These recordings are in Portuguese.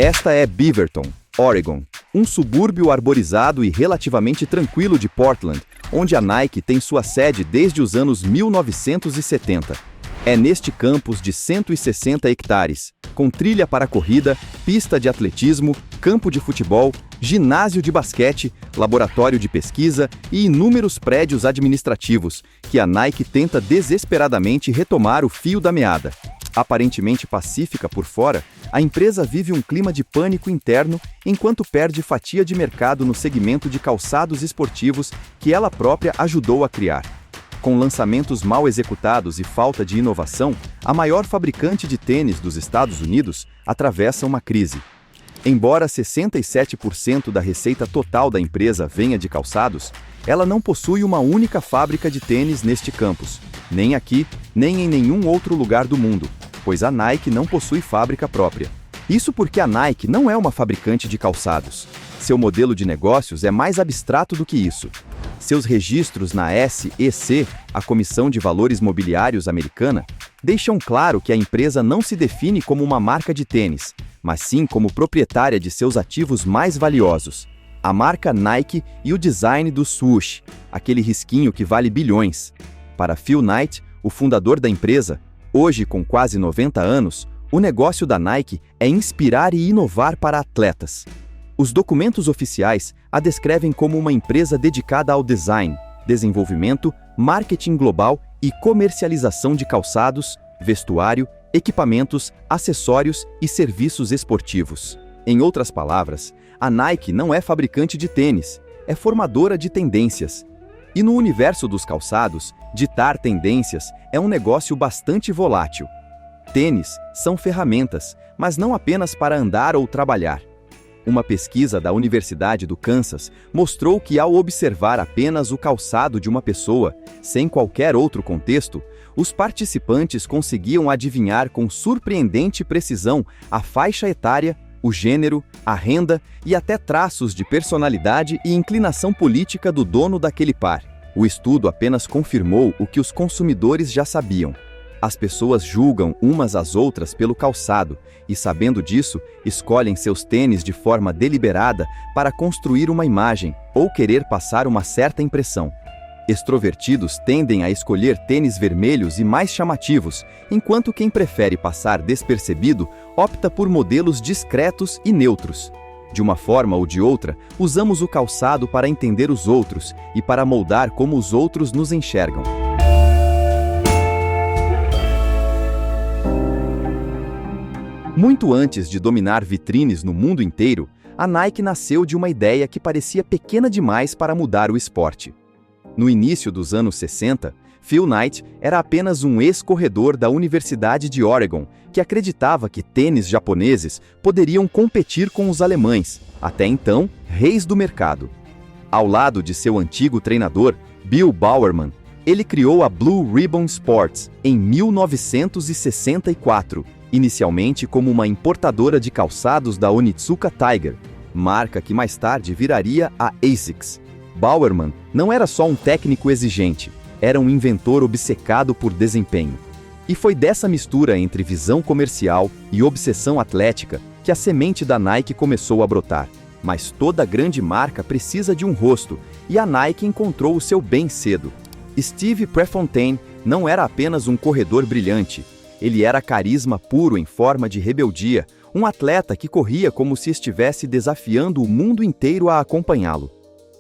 Esta é Beaverton, Oregon, um subúrbio arborizado e relativamente tranquilo de Portland, onde a Nike tem sua sede desde os anos 1970. É neste campus de 160 hectares, com trilha para corrida, pista de atletismo, campo de futebol, ginásio de basquete, laboratório de pesquisa e inúmeros prédios administrativos, que a Nike tenta desesperadamente retomar o fio da meada. Aparentemente pacífica por fora, a empresa vive um clima de pânico interno enquanto perde fatia de mercado no segmento de calçados esportivos que ela própria ajudou a criar. Com lançamentos mal executados e falta de inovação, a maior fabricante de tênis dos Estados Unidos atravessa uma crise. Embora 67% da receita total da empresa venha de calçados, ela não possui uma única fábrica de tênis neste campus, nem aqui, nem em nenhum outro lugar do mundo, pois a Nike não possui fábrica própria. Isso porque a Nike não é uma fabricante de calçados. Seu modelo de negócios é mais abstrato do que isso. Seus registros na SEC, a Comissão de Valores Mobiliários americana, deixam claro que a empresa não se define como uma marca de tênis, mas sim como proprietária de seus ativos mais valiosos, a marca Nike e o design do swoosh, aquele risquinho que vale bilhões. Para Phil Knight, o fundador da empresa, hoje com quase 90 anos, o negócio da Nike é inspirar e inovar para atletas. Os documentos oficiais a descrevem como uma empresa dedicada ao design, desenvolvimento, marketing global e comercialização de calçados, vestuário, equipamentos, acessórios e serviços esportivos. Em outras palavras, a Nike não é fabricante de tênis, é formadora de tendências. E no universo dos calçados, ditar tendências é um negócio bastante volátil. Tênis são ferramentas, mas não apenas para andar ou trabalhar. Uma pesquisa da Universidade do Kansas mostrou que, ao observar apenas o calçado de uma pessoa, sem qualquer outro contexto, os participantes conseguiam adivinhar com surpreendente precisão a faixa etária, o gênero, a renda e até traços de personalidade e inclinação política do dono daquele par. O estudo apenas confirmou o que os consumidores já sabiam. As pessoas julgam umas às outras pelo calçado e, sabendo disso, escolhem seus tênis de forma deliberada para construir uma imagem ou querer passar uma certa impressão. Extrovertidos tendem a escolher tênis vermelhos e mais chamativos, enquanto quem prefere passar despercebido opta por modelos discretos e neutros. De uma forma ou de outra, usamos o calçado para entender os outros e para moldar como os outros nos enxergam. Muito antes de dominar vitrines no mundo inteiro, a Nike nasceu de uma ideia que parecia pequena demais para mudar o esporte. No início dos anos 60, Phil Knight era apenas um ex-corredor da Universidade de Oregon que acreditava que tênis japoneses poderiam competir com os alemães, até então reis do mercado. Ao lado de seu antigo treinador, Bill Bowerman, ele criou a Blue Ribbon Sports em 1964, inicialmente como uma importadora de calçados da Onitsuka Tiger, marca que mais tarde viraria a ASICS. Bowerman não era só um técnico exigente, era um inventor obcecado por desempenho. E foi dessa mistura entre visão comercial e obsessão atlética que a semente da Nike começou a brotar. Mas toda grande marca precisa de um rosto, e a Nike encontrou o seu bem cedo. Steve Prefontaine não era apenas um corredor brilhante, ele era carisma puro em forma de rebeldia, um atleta que corria como se estivesse desafiando o mundo inteiro a acompanhá-lo.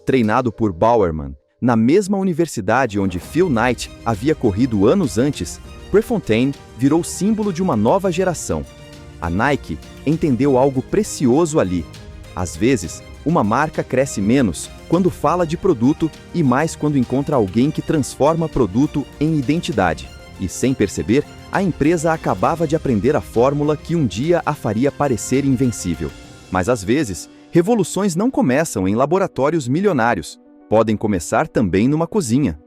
Treinado por Bowerman, na mesma universidade onde Phil Knight havia corrido anos antes, Prefontaine virou símbolo de uma nova geração. A Nike entendeu algo precioso ali. Às vezes, uma marca cresce menos quando fala de produto e mais quando encontra alguém que transforma produto em identidade. E, sem perceber, a empresa acabava de aprender a fórmula que um dia a faria parecer invencível. Mas, às vezes, revoluções não começam em laboratórios milionários. Podem começar também numa cozinha.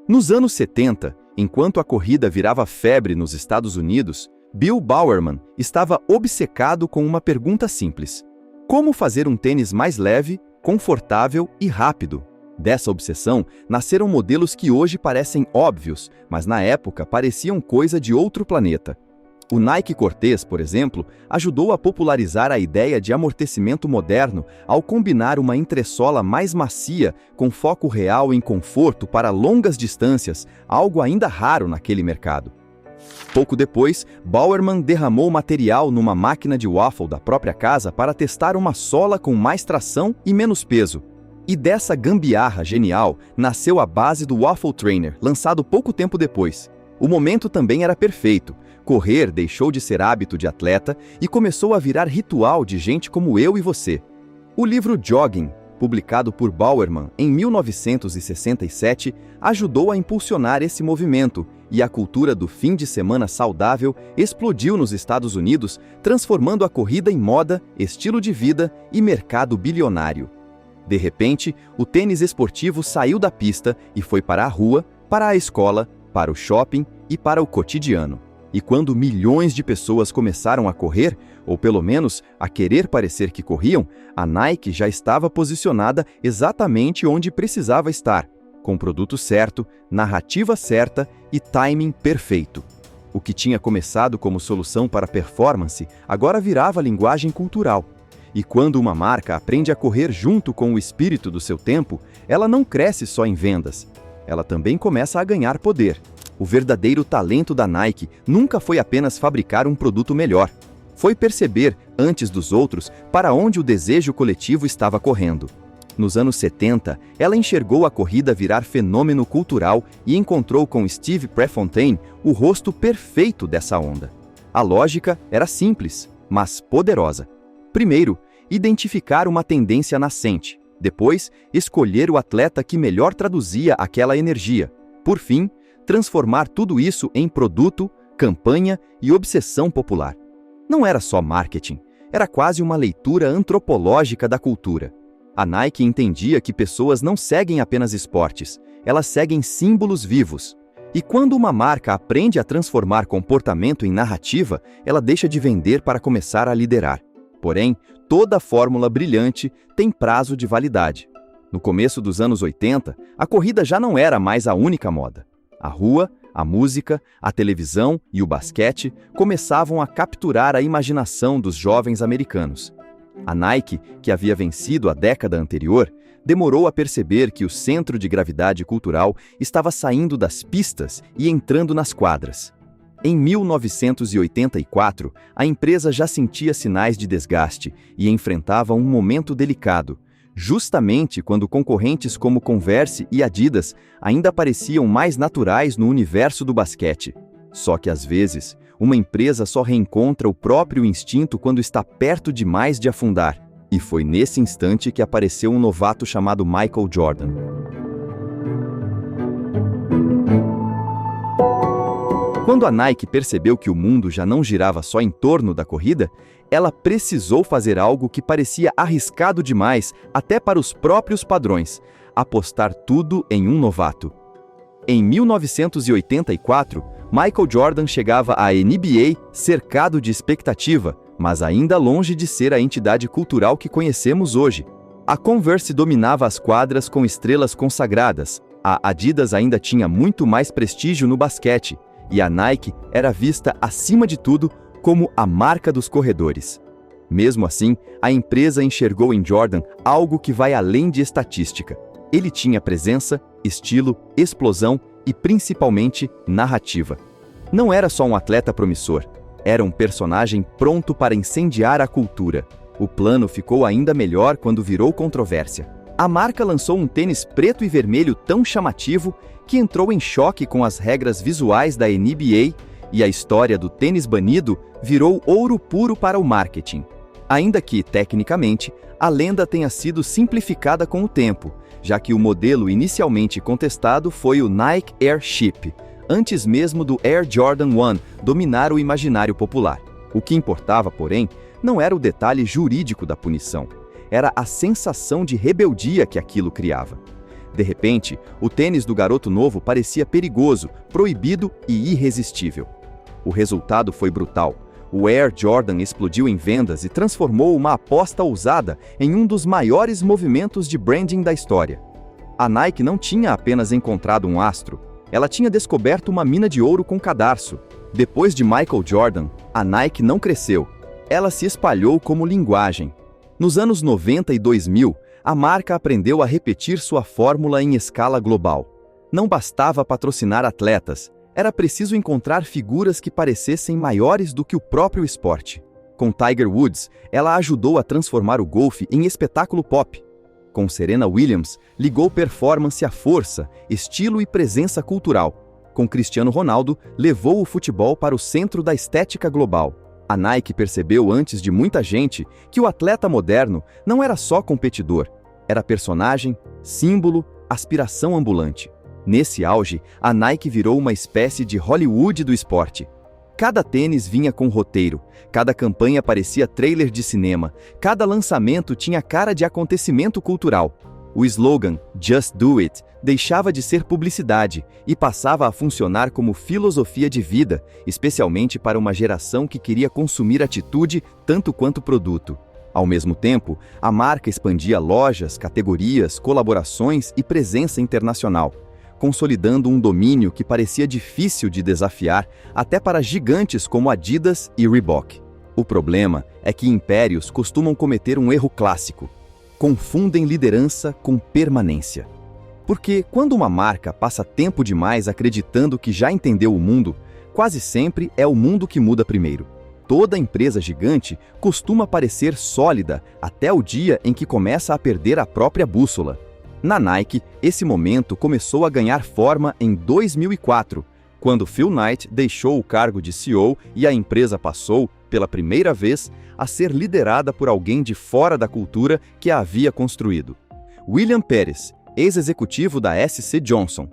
Nos anos 70, enquanto a corrida virava febre nos Estados Unidos, Bill Bowerman estava obcecado com uma pergunta simples: como fazer um tênis mais leve, confortável e rápido? Dessa obsessão, nasceram modelos que hoje parecem óbvios, mas na época pareciam coisa de outro planeta. O Nike Cortez, por exemplo, ajudou a popularizar a ideia de amortecimento moderno ao combinar uma entressola mais macia com foco real em conforto para longas distâncias, algo ainda raro naquele mercado. Pouco depois, Bowerman derramou material numa máquina de waffle da própria casa para testar uma sola com mais tração e menos peso. E dessa gambiarra genial nasceu a base do Waffle Trainer, lançado pouco tempo depois. O momento também era perfeito. Correr deixou de ser hábito de atleta e começou a virar ritual de gente como eu e você. O livro Jogging, publicado por Bowerman em 1967, ajudou a impulsionar esse movimento, e a cultura do fim de semana saudável explodiu nos Estados Unidos, transformando a corrida em moda, estilo de vida e mercado bilionário. De repente, o tênis esportivo saiu da pista e foi para a rua, para a escola, para o shopping e para o cotidiano. E quando milhões de pessoas começaram a correr, ou pelo menos a querer parecer que corriam, a Nike já estava posicionada exatamente onde precisava estar, com o produto certo, narrativa certa e timing perfeito. O que tinha começado como solução para performance agora virava linguagem cultural. E quando uma marca aprende a correr junto com o espírito do seu tempo, ela não cresce só em vendas. Ela também começa a ganhar poder. O verdadeiro talento da Nike nunca foi apenas fabricar um produto melhor. Foi perceber, antes dos outros, para onde o desejo coletivo estava correndo. Nos anos 70, ela enxergou a corrida virar fenômeno cultural e encontrou com Steve Prefontaine o rosto perfeito dessa onda. A lógica era simples, mas poderosa. Primeiro, identificar uma tendência nascente. Depois, escolher o atleta que melhor traduzia aquela energia. Por fim, transformar tudo isso em produto, campanha e obsessão popular. Não era só marketing, era quase uma leitura antropológica da cultura. A Nike entendia que pessoas não seguem apenas esportes, elas seguem símbolos vivos. E quando uma marca aprende a transformar comportamento em narrativa, ela deixa de vender para começar a liderar. Porém, toda fórmula brilhante tem prazo de validade. No começo dos anos 80, a corrida já não era mais a única moda. A rua, a música, a televisão e o basquete começavam a capturar a imaginação dos jovens americanos. A Nike, que havia vencido a década anterior, demorou a perceber que o centro de gravidade cultural estava saindo das pistas e entrando nas quadras. Em 1984, a empresa já sentia sinais de desgaste e enfrentava um momento delicado, justamente quando concorrentes como Converse e Adidas ainda pareciam mais naturais no universo do basquete. Só que às vezes, uma empresa só reencontra o próprio instinto quando está perto demais de afundar. E foi nesse instante que apareceu um novato chamado Michael Jordan. Quando a Nike percebeu que o mundo já não girava só em torno da corrida, ela precisou fazer algo que parecia arriscado demais até para os próprios padrões: apostar tudo em um novato. Em 1984, Michael Jordan chegava à NBA cercado de expectativa, mas ainda longe de ser a entidade cultural que conhecemos hoje. A Converse dominava as quadras com estrelas consagradas, a Adidas ainda tinha muito mais prestígio no basquete, e a Nike era vista, acima de tudo, como a marca dos corredores. Mesmo assim, a empresa enxergou em Jordan algo que vai além de estatística. Ele tinha presença, estilo, explosão e, principalmente, narrativa. Não era só um atleta promissor, era um personagem pronto para incendiar a cultura. O plano ficou ainda melhor quando virou controvérsia. A marca lançou um tênis preto e vermelho tão chamativo que entrou em choque com as regras visuais da NBA, e a história do tênis banido virou ouro puro para o marketing. Ainda que, tecnicamente, a lenda tenha sido simplificada com o tempo, já que o modelo inicialmente contestado foi o Nike Airship, antes mesmo do Air Jordan 1 dominar o imaginário popular. O que importava, porém, não era o detalhe jurídico da punição, era a sensação de rebeldia que aquilo criava. De repente, o tênis do garoto novo parecia perigoso, proibido e irresistível. O resultado foi brutal. O Air Jordan explodiu em vendas e transformou uma aposta ousada em um dos maiores movimentos de branding da história. A Nike não tinha apenas encontrado um astro, ela tinha descoberto uma mina de ouro com cadarço. Depois de Michael Jordan, a Nike não cresceu. Ela se espalhou como linguagem. Nos anos 90 e 2000, a marca aprendeu a repetir sua fórmula em escala global. Não bastava patrocinar atletas, era preciso encontrar figuras que parecessem maiores do que o próprio esporte. Com Tiger Woods, ela ajudou a transformar o golfe em espetáculo pop. Com Serena Williams, ligou performance à força, estilo e presença cultural. Com Cristiano Ronaldo, levou o futebol para o centro da estética global. A Nike percebeu antes de muita gente que o atleta moderno não era só competidor, era personagem, símbolo, aspiração ambulante. Nesse auge, a Nike virou uma espécie de Hollywood do esporte. Cada tênis vinha com roteiro, cada campanha parecia trailer de cinema, cada lançamento tinha cara de acontecimento cultural. O slogan "Just Do It" deixava de ser publicidade e passava a funcionar como filosofia de vida, especialmente para uma geração que queria consumir atitude tanto quanto produto. Ao mesmo tempo, a marca expandia lojas, categorias, colaborações e presença internacional, consolidando um domínio que parecia difícil de desafiar até para gigantes como Adidas e Reebok. O problema é que impérios costumam cometer um erro clássico: confundem liderança com permanência. Porque quando uma marca passa tempo demais acreditando que já entendeu o mundo, quase sempre é o mundo que muda primeiro. Toda empresa gigante costuma parecer sólida até o dia em que começa a perder a própria bússola. Na Nike, esse momento começou a ganhar forma em 2004, quando Phil Knight deixou o cargo de CEO e a empresa passou, pela primeira vez, a ser liderada por alguém de fora da cultura que a havia construído. William Pérez, ex-executivo da SC Johnson.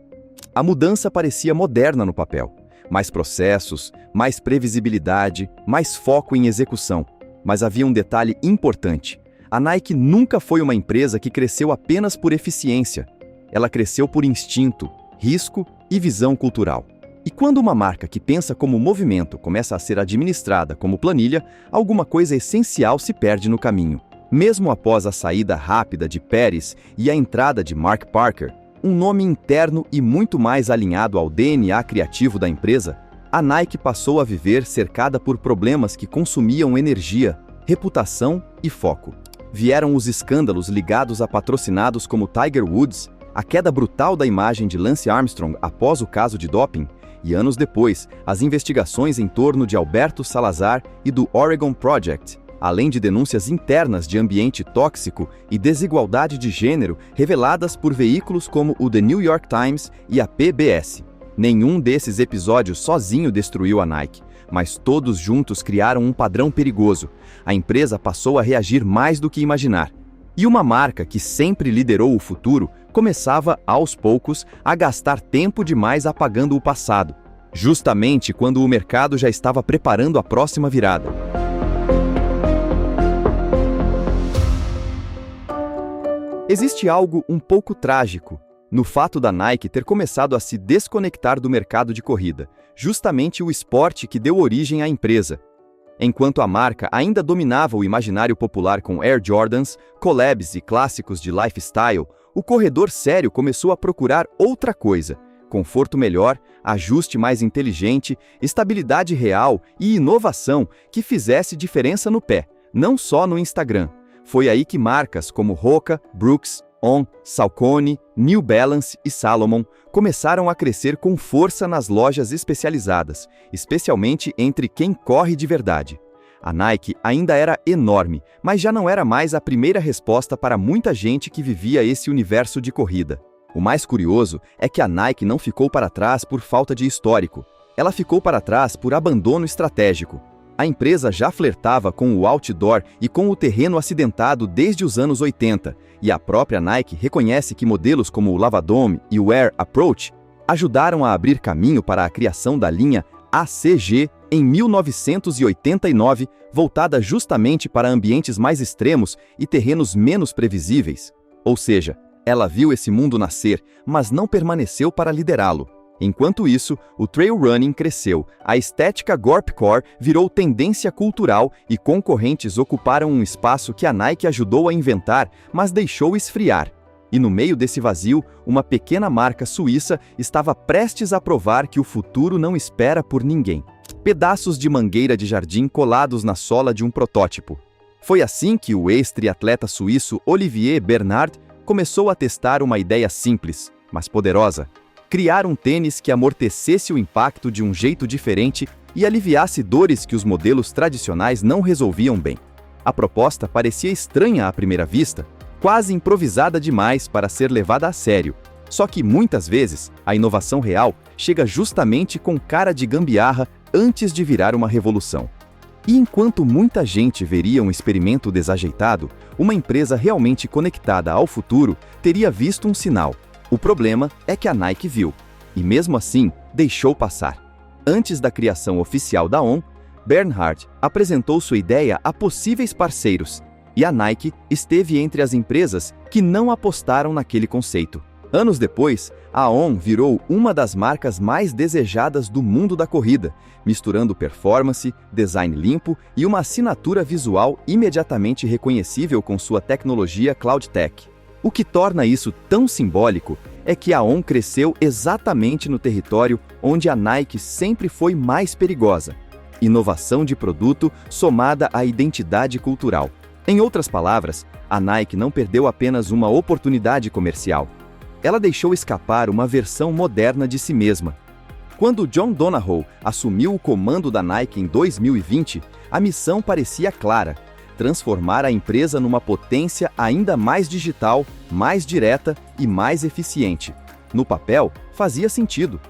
A mudança parecia moderna no papel. Mais processos, mais previsibilidade, mais foco em execução. Mas havia um detalhe importante. A Nike nunca foi uma empresa que cresceu apenas por eficiência. Ela cresceu por instinto, risco e visão cultural. E quando uma marca que pensa como movimento começa a ser administrada como planilha, alguma coisa essencial se perde no caminho. Mesmo após a saída rápida de Pérez e a entrada de Mark Parker, um nome interno e muito mais alinhado ao DNA criativo da empresa, a Nike passou a viver cercada por problemas que consumiam energia, reputação e foco. Vieram os escândalos ligados a patrocinados como Tiger Woods, a queda brutal da imagem de Lance Armstrong após o caso de doping, e anos depois, as investigações em torno de Alberto Salazar e do Oregon Project, além de denúncias internas de ambiente tóxico e desigualdade de gênero reveladas por veículos como o The New York Times e a PBS. Nenhum desses episódios sozinho destruiu a Nike, mas todos juntos criaram um padrão perigoso. A empresa passou a reagir mais do que imaginar. E uma marca que sempre liderou o futuro começava, aos poucos, a gastar tempo demais apagando o passado, justamente quando o mercado já estava preparando a próxima virada. Existe algo um pouco trágico no fato da Nike ter começado a se desconectar do mercado de corrida, justamente o esporte que deu origem à empresa. Enquanto a marca ainda dominava o imaginário popular com Air Jordans, collabs e clássicos de lifestyle, o corredor sério começou a procurar outra coisa: conforto melhor, ajuste mais inteligente, estabilidade real e inovação que fizesse diferença no pé, não só no Instagram. Foi aí que marcas como Hoka, Brooks, On, Saucony, New Balance e Salomon começaram a crescer com força nas lojas especializadas, especialmente entre quem corre de verdade. A Nike ainda era enorme, mas já não era mais a primeira resposta para muita gente que vivia esse universo de corrida. O mais curioso é que a Nike não ficou para trás por falta de histórico. Ela ficou para trás por abandono estratégico. A empresa já flertava com o outdoor e com o terreno acidentado desde os anos 80, e a própria Nike reconhece que modelos como o Lavadome e o Air Approach ajudaram a abrir caminho para a criação da linha ACG em 1989, voltada justamente para ambientes mais extremos e terrenos menos previsíveis. Ou seja, ela viu esse mundo nascer, mas não permaneceu para liderá-lo. Enquanto isso, o trail running cresceu, a estética Gorpcore virou tendência cultural e concorrentes ocuparam um espaço que a Nike ajudou a inventar, mas deixou esfriar. E no meio desse vazio, uma pequena marca suíça estava prestes a provar que o futuro não espera por ninguém. pedaços de mangueira de jardim colados na sola de um protótipo. Foi assim que o ex-triatleta suíço Olivier Bernard começou a testar uma ideia simples, mas poderosa: criar um tênis que amortecesse o impacto de um jeito diferente e aliviasse dores que os modelos tradicionais não resolviam bem. A proposta parecia estranha à primeira vista, quase improvisada demais para ser levada a sério. Só que muitas vezes, a inovação real chega justamente com cara de gambiarra antes de virar uma revolução. E enquanto muita gente veria um experimento desajeitado, uma empresa realmente conectada ao futuro teria visto um sinal. O problema é que a Nike viu, e mesmo assim, deixou passar. Antes da criação oficial da On, Bernhard apresentou sua ideia a possíveis parceiros, e a Nike esteve entre as empresas que não apostaram naquele conceito. Anos depois, a On virou uma das marcas mais desejadas do mundo da corrida, misturando performance, design limpo e uma assinatura visual imediatamente reconhecível com sua tecnologia CloudTech. O que torna isso tão simbólico é que a On cresceu exatamente no território onde a Nike sempre foi mais perigosa: inovação de produto somada à identidade cultural. Em outras palavras, a Nike não perdeu apenas uma oportunidade comercial. Ela deixou escapar uma versão moderna de si mesma. Quando John Donahoe assumiu o comando da Nike em 2020, a missão parecia clara: transformar a empresa numa potência ainda mais digital, mais direta e mais eficiente. No papel, fazia sentido.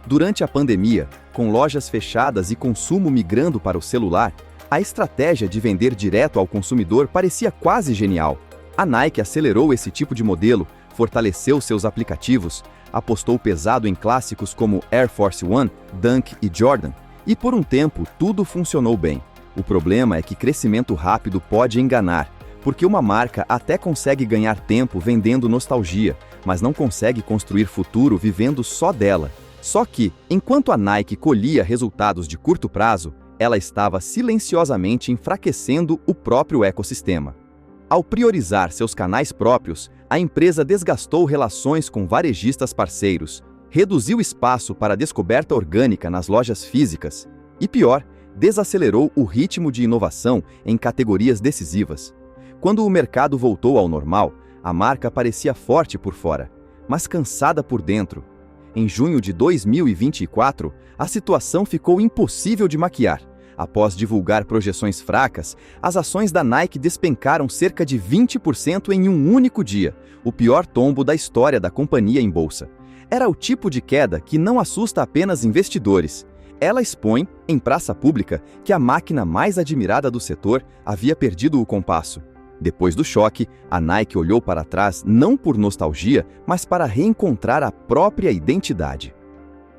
Durante a pandemia, com lojas fechadas e consumo migrando para o celular, a estratégia de vender direto ao consumidor parecia quase genial. A Nike acelerou esse tipo de modelo, fortaleceu seus aplicativos, apostou pesado em clássicos como Air Force One, Dunk e Jordan, e por um tempo tudo funcionou bem. O problema é que crescimento rápido pode enganar, porque uma marca até consegue ganhar tempo vendendo nostalgia, mas não consegue construir futuro vivendo só dela. Só que, enquanto a Nike colhia resultados de curto prazo, ela estava silenciosamente enfraquecendo o próprio ecossistema. Ao priorizar seus canais próprios, a empresa desgastou relações com varejistas parceiros, reduziu espaço para a descoberta orgânica nas lojas físicas e, pior, desacelerou o ritmo de inovação em categorias decisivas. Quando o mercado voltou ao normal, a marca parecia forte por fora, mas cansada por dentro. Em junho de 2024, a situação ficou impossível de maquiar. Após divulgar projeções fracas, as ações da Nike despencaram cerca de 20% em um único dia, o pior tombo da história da companhia em bolsa. Era o tipo de queda que não assusta apenas investidores. Ela expõe, em praça pública, que a máquina mais admirada do setor havia perdido o compasso. Depois do choque, a Nike olhou para trás não por nostalgia, mas para reencontrar a própria identidade.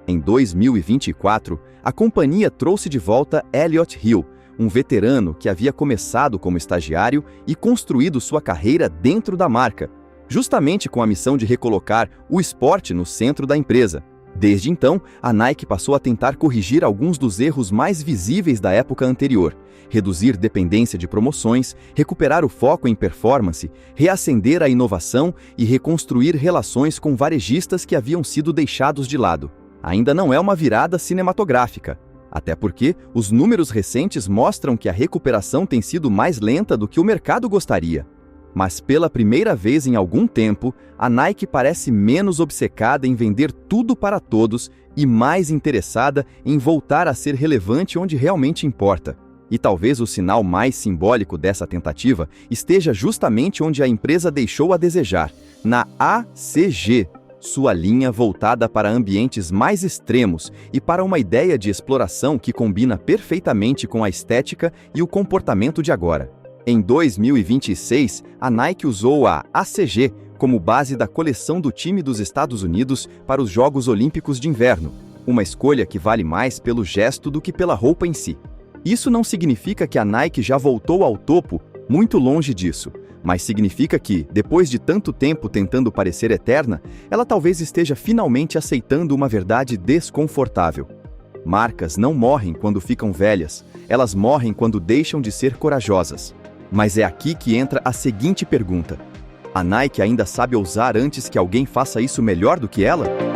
Em 2024, a companhia trouxe de volta Elliott Hill, um veterano que havia começado como estagiário e construído sua carreira dentro da marca, justamente com a missão de recolocar o esporte no centro da empresa. Desde então, a Nike passou a tentar corrigir alguns dos erros mais visíveis da época anterior, reduzir dependência de promoções, recuperar o foco em performance, reacender a inovação e reconstruir relações com varejistas que haviam sido deixados de lado. Ainda não é uma virada cinematográfica, até porque os números recentes mostram que a recuperação tem sido mais lenta do que o mercado gostaria. Mas pela primeira vez em algum tempo, a Nike parece menos obcecada em vender tudo para todos e mais interessada em voltar a ser relevante onde realmente importa. E talvez o sinal mais simbólico dessa tentativa esteja justamente onde a empresa deixou a desejar, na ACG, sua linha voltada para ambientes mais extremos e para uma ideia de exploração que combina perfeitamente com a estética e o comportamento de agora. Em 2026, a Nike usou a ACG como base da coleção do time dos Estados Unidos para os Jogos Olímpicos de Inverno, uma escolha que vale mais pelo gesto do que pela roupa em si. Isso não significa que a Nike já voltou ao topo, muito longe disso, mas significa que, depois de tanto tempo tentando parecer eterna, ela talvez esteja finalmente aceitando uma verdade desconfortável. Marcas não morrem quando ficam velhas, elas morrem quando deixam de ser corajosas. Mas é aqui que entra a seguinte pergunta: a Nike ainda sabe ousar antes que alguém faça isso melhor do que ela?